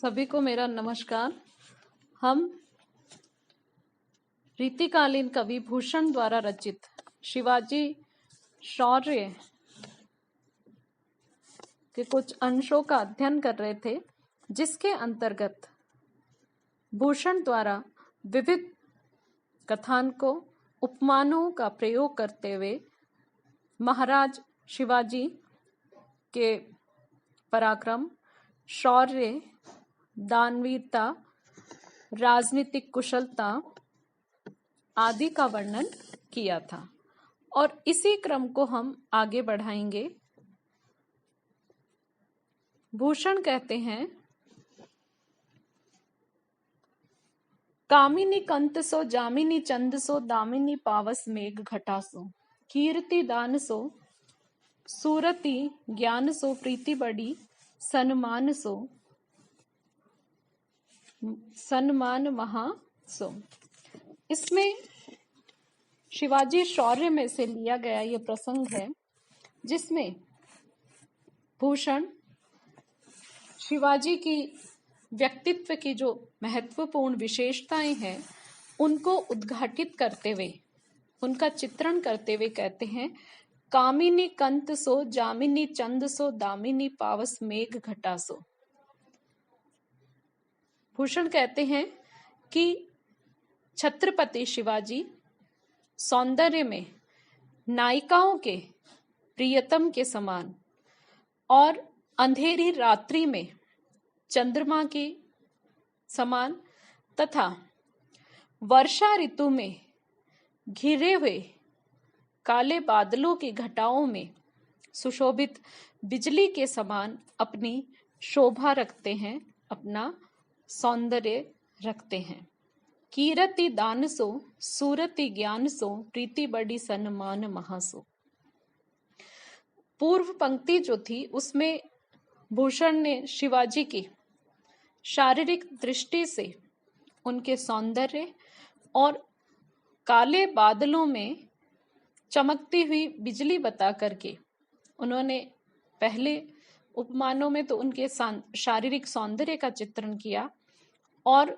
सभी को मेरा नमस्कार। हम रीतिकालीन कवि भूषण द्वारा रचित शिवाजी शौर्य के कुछ अंशों का अध्ययन कर रहे थे, जिसके अंतर्गत भूषण द्वारा विविध कथानकों, उपमानों का प्रयोग करते हुए महाराज शिवाजी के पराक्रम, शौर्य, दानवीरता, राजनीतिक कुशलता आदि का वर्णन किया था और इसी क्रम को हम आगे बढ़ाएंगे। भूषण कहते हैं, कामिनी कंत सो जामिनी चंद सो दामिनी पावस मेघ घटा सो, कीर्ति दान सो सूरति ज्ञान सो प्रीति बड़ी सन्मान सो सन्मान महा सो। इसमें शिवाजी शौर्य में से लिया गया ये प्रसंग है, जिसमें भूषण शिवाजी की व्यक्तित्व की जो महत्वपूर्ण विशेषताएं हैं उनको उद्घाटित करते हुए, उनका चित्रण करते हुए कहते हैं, कामिनी कंत सो जामिनी चंद सो दामिनी पावस मेघ घटा सो। भूषण कहते हैं कि छत्रपति शिवाजी सौंदर्य में नायिकाओं के प्रियतम के समान और अंधेरी रात्रि में चंद्रमा के समान तथा वर्षा ऋतु में घिरे हुए काले बादलों की घटाओं में सुशोभित बिजली के समान अपनी शोभा रखते हैं, अपना सौंदर्य रखते हैं। कीरति दान सो सूरति ज्ञान सो प्रीति बड़ी सन्मान महासो। पूर्व पंक्ति जो थी उसमें भूषण ने शिवाजी की शारीरिक दृष्टि से उनके सौंदर्य और काले बादलों में चमकती हुई बिजली बता करके, उन्होंने पहले उपमानों में तो उनके शारीरिक सौंदर्य का चित्रण किया और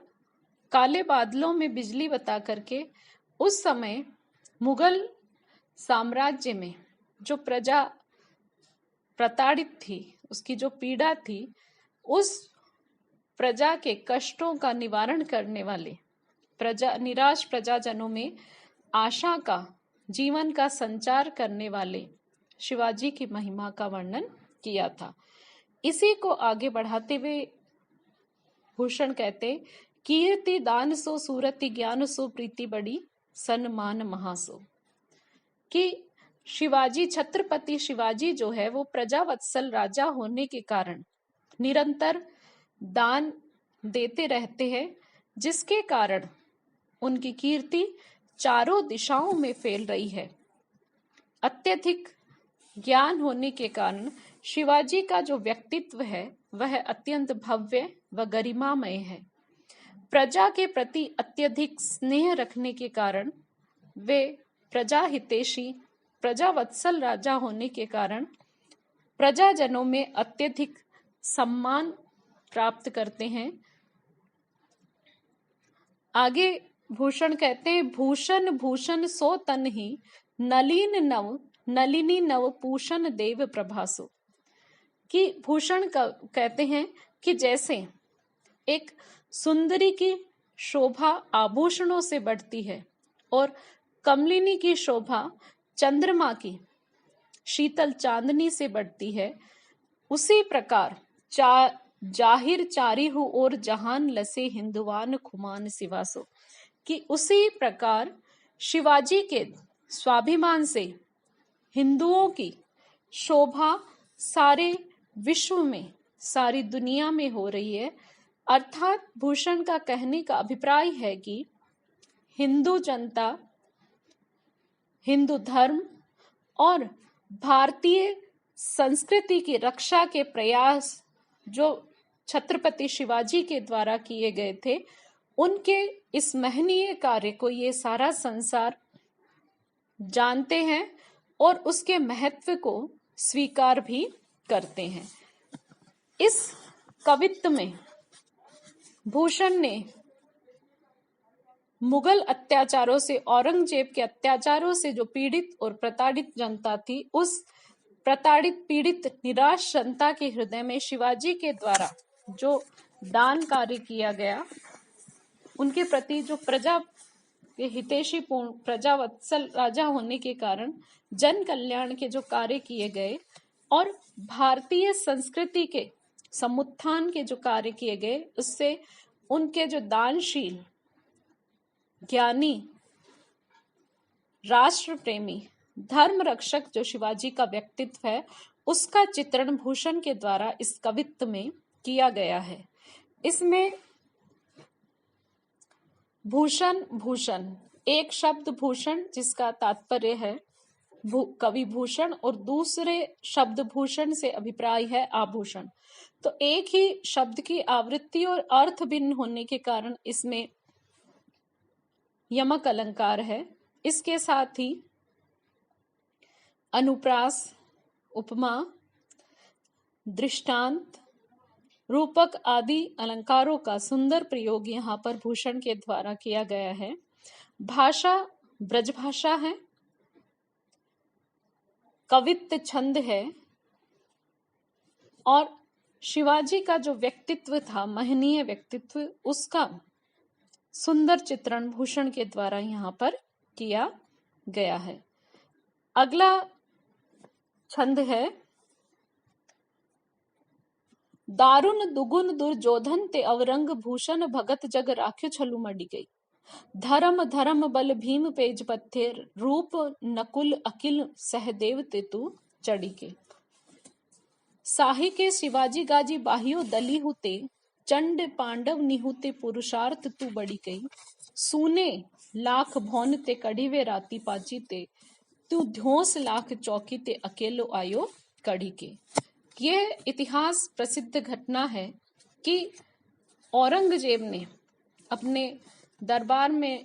काले बादलों में बिजली बता करके उस समय मुगल साम्राज्य में जो प्रजा प्रताड़ित थी, उसकी जो पीड़ा थी, उस प्रजा के कष्टों का निवारण करने वाले निराश प्रजाजनों में आशा का, जीवन का संचार करने वाले शिवाजी की महिमा का वर्णन किया था। इसी को आगे बढ़ाते हुए भूषण कहते, कीर्ति दान सो सूरति ज्ञान सो प्रीति बड़ी सन्मान महासो। कि शिवाजी, छत्रपति शिवाजी जो है वो प्रजावत्सल राजा होने के कारण निरंतर दान देते रहते हैं, जिसके कारण उनकी कीर्ति चारों दिशाओं में फैल रही है। अत्यधिक ज्ञान होने के कारण शिवाजी का जो व्यक्तित्व है वह अत्यंत भव्य व गरिमामय है। प्रजा के प्रति अत्यधिक स्नेह रखने के कारण वे प्रजा हितैषी, प्रजावत्सल राजा होने के कारण प्रजाजनों में अत्यधिक सम्मान प्राप्त करते हैं। आगे भूषण कहते हैं, भूषण भूषण सो तन ही नलिन नव नलिनी नव पूषण देव प्रभासो। कि भूषण कहते हैं कि जैसे एक सुंदरी की शोभा आभूषणों से बढ़ती है और कमलिनी की शोभा चंद्रमा की शीतल चांदनी से बढ़ती है, उसी प्रकार जाहिर चारी हूं और जहान लसे हिंदुवान खुमान सिवासो। कि उसी प्रकार शिवाजी के स्वाभिमान से हिंदुओं की शोभा सारे विश्व में, सारी दुनिया में हो रही है। अर्थात भूषण का कहने का अभिप्राय है कि हिंदू जनता, हिंदू धर्म और भारतीय संस्कृति की रक्षा के प्रयास जो छत्रपति शिवाजी के द्वारा किए गए थे, उनके इस महनीय कार्य को ये सारा संसार जानते हैं और उसके महत्व को स्वीकार भी करते हैं। इस कवित्व में भूषण ने मुगल अत्याचारों से, औरंगजेब के अत्याचारों से जो पीड़ित और प्रताड़ित जनता थी, उस प्रताड़ित, पीड़ित, निराश जनता के हृदय में शिवाजी के द्वारा जो दान कार्य किया गया, उनके प्रति जो प्रजा के हितैषी पूर्ण, प्रजावत्सल राजा होने के कारण जन कल्याण के जो कार्य किए गए और भारतीय संस्कृति के समुत्थान के जो कार्य किए गए, उससे उनके जो दानशील, ज्ञानी, राष्ट्र प्रेमी, धर्म रक्षक जो शिवाजी का व्यक्तित्व है, उसका चित्रण भूषण के द्वारा इस कवित्व में किया गया है। इसमें भूषण, भूषण, एक शब्द भूषण जिसका तात्पर्य है कवि भूषण, और दूसरे शब्द भूषण से अभिप्राय है आभूषण। तो एक ही शब्द की आवृत्ति और अर्थ भिन्न होने के कारण इसमें यमक अलंकार है। इसके साथ ही अनुप्रास, उपमा, दृष्टांत, रूपक आदि अलंकारों का सुंदर प्रयोग यहाँ पर भूषण के द्वारा किया गया है। भाषा ब्रजभाषा है, कवित्व छंद है, और शिवाजी का जो व्यक्तित्व था, महनीय व्यक्तित्व, उसका सुंदर चित्रण भूषण के द्वारा यहाँ पर किया गया है। अगला छंद है दारुण दुगुन दुर्योधन ते अवरंग भूषण भगत जग राख्यो छलु मडी गई। धर्म धर्म बल भीम पेज पत्थे रूप नकुल अकिल सहदेव ते तू चढ़ी के। साही के शिवाजी गाजी बाहियो दली हुते चंड पांडव निहुते पुरुषार्थ तू बड़ी गई। सूने लाख भौन ते कढ़ीवे राती पाची ते तू ध्योस लाख चौकी ते अकेलो आयो कड़ी के। यह इतिहास प्रसिद्ध घटना है कि औरंगजेब ने अपने दरबार में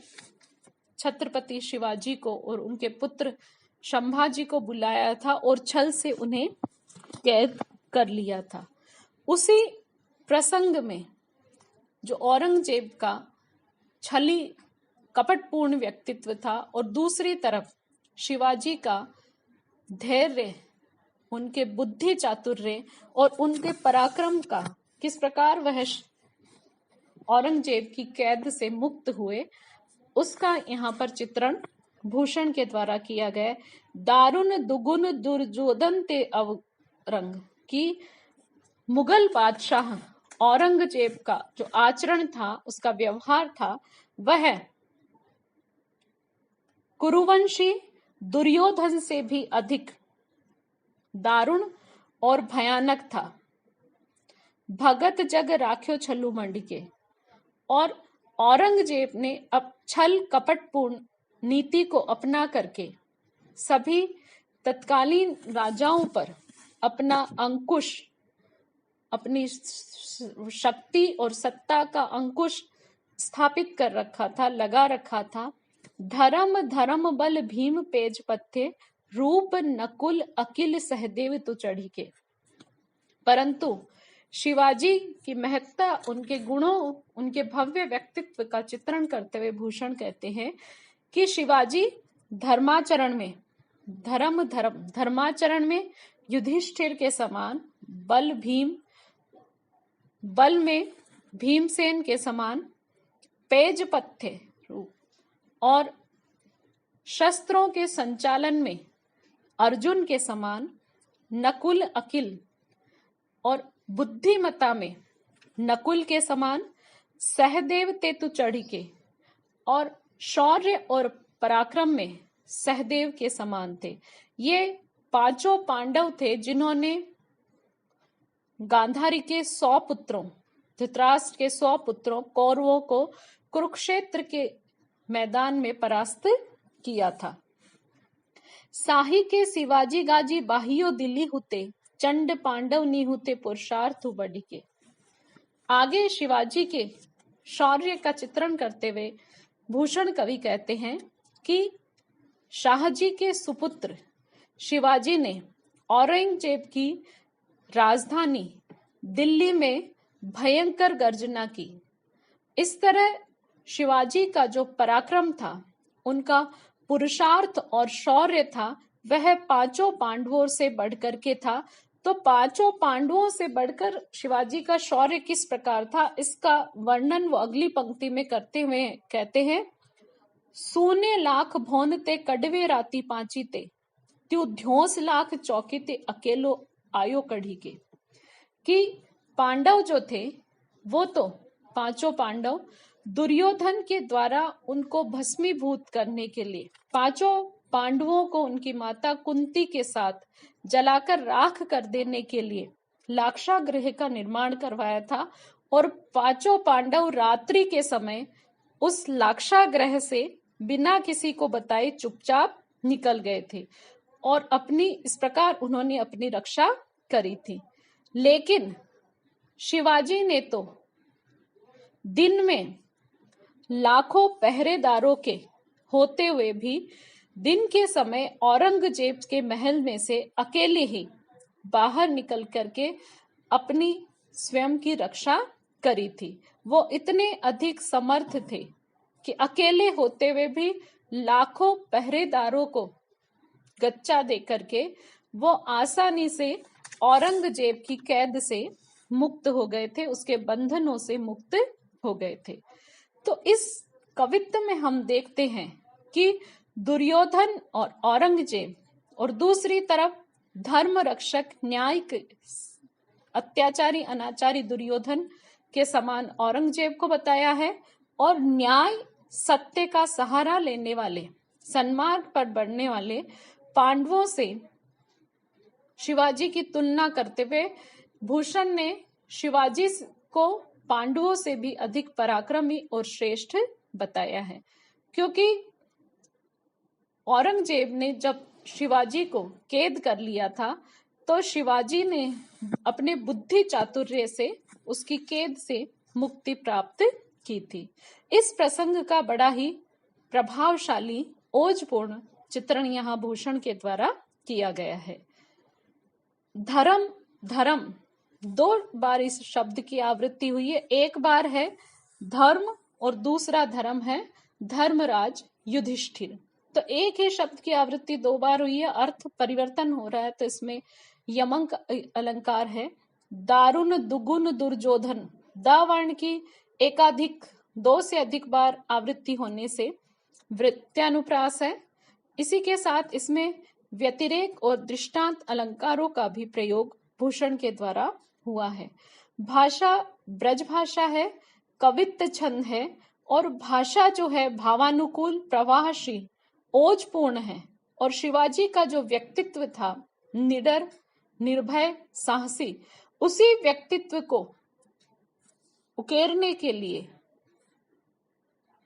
छत्रपति शिवाजी को और उनके पुत्र संभाजी को बुलाया था और छल से उन्हें कैद कर लिया था। उसी प्रसंग में जो औरंगजेब का छली कपटपूर्ण व्यक्तित्व था और दूसरी तरफ शिवाजी का धैर्य, उनके बुद्धि चातुर्य और उनके पराक्रम का, किस प्रकार वह औरंगजेब की कैद से मुक्त हुए, उसका यहाँ पर चित्रण भूषण के द्वारा किया गया। दारुण दुगुन दुर्योधन ते अवरंग की मुगल बादशाह औरंगजेब का जो आचरण था, उसका व्यवहार था, वह कुरुवंशी दुर्योधन से भी अधिक दारुण और भयानक था। भगत जग राख्यो छल्लू मंडी के, और औरंगजेब ने अब छल कपटपूर्ण नीति को अपना करके सभी तत्कालीन राजाओं पर अपना अंकुश, अपनी शक्ति और सत्ता का अंकुश स्थापित कर रखा था, लगा रखा था। धर्म धर्म बल भीम पेज पत्थे रूप नकुल अकिल सहदेव तो चढ़ी के। परंतु शिवाजी की महत्ता, उनके गुणों, उनके भव्य व्यक्तित्व का चित्रण करते हुए भूषण कहते हैं कि शिवाजी धर्माचरण में, धर्माचरण में युधिष्ठिर के समान, बल में भीमसेन के समान, पेज पत्थे और शस्त्रों के संचालन में अर्जुन के समान, नकुल अकिल और बुद्धिमत्ता में नकुल के समान, सहदेव तेतु चढ़ी के, और शौर्य और पराक्रम में सहदेव के समान थे। ये पांचों पांडव थे जिन्होंने गांधारी के 100 पुत्रों, धृतराष्ट्र के 100 पुत्रों कौरवों को कुरुक्षेत्र के मैदान में परास्त किया था। साही के शिवाजी गाजी बाहियो दिल्ली हुते चंड पांडव नी हुते पुरुषार्थ बड़ी के। आगे शिवाजी के शौर्य का चित्रण करते हुए भूषण कवि कहते हैं कि शाहजी के सुपुत्र शिवाजी ने औरंगजेब की राजधानी दिल्ली में भयंकर गर्जना की, इस तरह शिवाजी का जो पराक्रम था, उनका पुरुषार्थ और शौर्य था, वह पांचों पांडवों से बढ़कर के था। तो पांचों पांडवों से बढ़कर शिवाजी का शौर्य किस प्रकार था, इसका वर्णन वो अगली पंक्ति में करते हुए कहते हैं, सूने लाख भौन ते कड़वे राती पांची ते, त्यू ध्योस लाख चौकी ते अकेलो आयो कढ़ी के। कि पांडव जो थे वो तो पांचों पांडव दुर्योधन के द्वारा उनको भस्मीभूत करने के लिए पांचों पांडवों को उनकी माता कुंती के साथ जलाकर राख कर देने के लिए लाक्षागृह का निर्माण करवाया था। और पांचों पांडव रात्रि के समय उस लाक्षागृह से बिना किसी को बताए चुपचाप निकल गए थे और इस प्रकार उन्होंने अपनी रक्षा करी थी। लेकिन शिवाजी ने तो दिन में लाखों पहरेदारों के होते हुए भी दिन के समय औरंगजेब के महल में से अकेले ही बाहर निकल करके अपनी स्वयं की रक्षा करी थी। वो इतने अधिक समर्थ थे कि अकेले होते हुए भी लाखों पहरेदारों को गच्चा दे करके वो आसानी से औरंगजेब की कैद से मुक्त हो गए थे, उसके बंधनों से मुक्त हो गए थे। तो इस कवित्व में हम देखते हैं कि दुर्योधन और औरंगजेब और दूसरी तरफ धर्म रक्षक न्यायिक अत्याचारी अनाचारी दुर्योधन के समान औरंगजेब को बताया है, और न्याय सत्य का सहारा लेने वाले सन्मार्ग पर बढ़ने वाले पांडवों से शिवाजी की तुलना करते हुए भूषण ने शिवाजी को पांडवों से भी अधिक पराक्रमी और श्रेष्ठ बताया है। क्योंकि औरंगजेब ने जब शिवाजी को कैद कर लिया था तो शिवाजी ने अपने बुद्धि चातुर्य से उसकी कैद से मुक्ति प्राप्त की थी। इस प्रसंग का बड़ा ही प्रभावशाली ओजपूर्ण चित्रण यहाँ भूषण के द्वारा किया गया है। धर्म धर्म दो बार इस शब्द की आवृत्ति हुई है। एक बार है धर्म और दूसरा धर्म है धर्मराज युधिष्ठिर। तो एक ही शब्द की आवृत्ति दो बार हुई है, अर्थ परिवर्तन हो रहा है। तो इसमें यमक अलंकार है। दारुण दुगुन दुर्योधन, द वर्ण की एकाधिक दो से अधिक बार आवृत्ति होने से वृत्त्यानुप्रास है। इसी के साथ इसमें व्यतिरेक और दृष्टांत अलंकारों का भी प्रयोग भूषण के द्वारा हुआ है। भाषा ब्रज भाषा है, कवित्त छंद है, और भाषा जो है भावानुकूल प्रवाहशील ओजपूर्ण है। और शिवाजी का जो व्यक्तित्व था निडर निर्भय साहसी, उसी व्यक्तित्व को उकेरने के लिए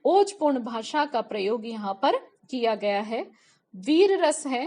ओजपूर्ण भाषा का प्रयोग यहाँ पर किया गया है। वीर रस है,